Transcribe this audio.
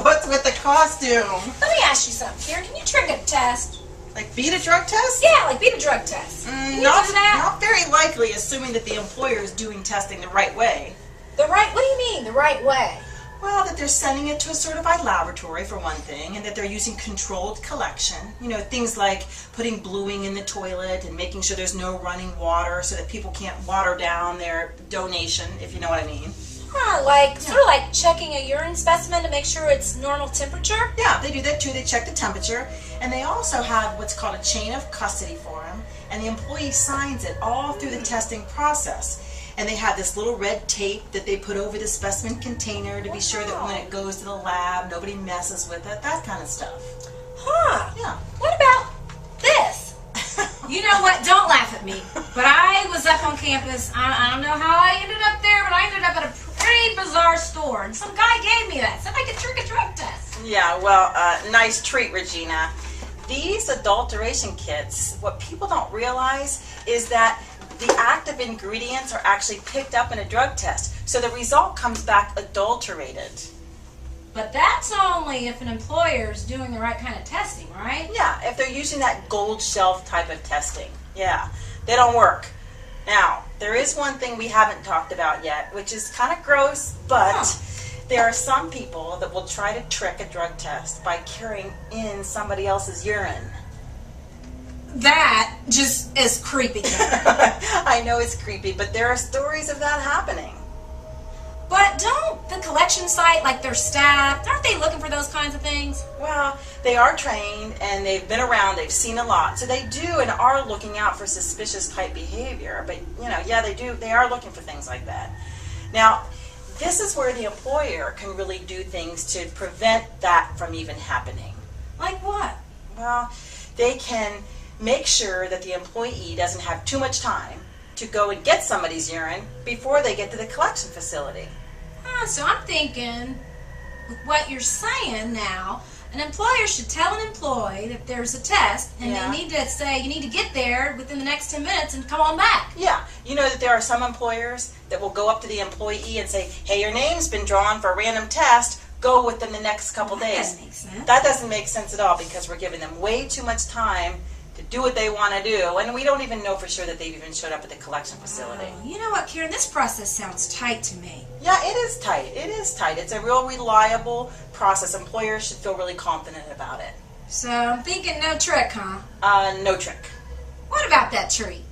What's with the costume? Let me ask you something, Karen. Can you trick a test? Like beat a drug test? Yeah, like beat a drug test. Can you do that? Not very likely, assuming that the employer is doing testing the right way. What do you mean, the right way? Well, that they're sending it to a certified laboratory, for one thing, and that they're using controlled collection. You know, things like putting bluing in the toilet and making sure there's no running water so that people can't water down their donation, if you know what I mean. Huh, sort of like checking a urine specimen to make sure it's normal temperature? Yeah, they do that too. They check the temperature, and they also have what's called a chain of custody form, and the employee signs it all through the testing process. And they have this little red tape that they put over the specimen container to be sure that when it goes to the lab, nobody messes with it, that kind of stuff. Huh. Yeah. What about this? You know what? Don't laugh at me. But I was up on campus. I don't know how I ended up there, but I ended up at a pretty bizarre store. And some guy gave me that. Said I could trick a drug test. Yeah, well, nice treat, Regina. These adulteration kits, what people don't realize is that the active ingredients are actually picked up in a drug test, so the result comes back adulterated. But that's only if an employer is doing the right kind of testing, right? Yeah, if they're using that gold shelf type of testing. Yeah, they don't work. Now, there is one thing we haven't talked about yet, which is kind of gross, but there are some people that will try to trick a drug test by carrying in somebody else's urine. That just is creepy. I know it's creepy, but there are stories of that happening. But don't the collection site, like their staff, aren't they looking for those kinds of things? Well, they are trained and they've been around, they've seen a lot. So they do and are looking out for suspicious type behavior. But, you know, yeah, they are looking for things like that. Now, this is where the employer can really do things to prevent that from even happening. Like what? Well, they can make sure that the employee doesn't have too much time to go and get somebody's urine before they get to the collection facility. So I'm thinking, with what you're saying now, an employer should tell an employee that there's a test, and they need to say, you need to get there within the next 10 minutes and come on back. Yeah, you know that there are some employers that will go up to the employee and say, hey, your name's been drawn for a random test, go within the next couple days. That doesn't make sense. That doesn't make sense at all, because we're giving them way too much time to do what they want to do, and we don't even know for sure that they've even showed up at the collection facility. Oh, you know what, Karen? This process sounds tight to me. Yeah, it is tight. It is tight. It's a real reliable process. Employers should feel really confident about it. So I'm thinking no trick, huh? No trick. What about that treat?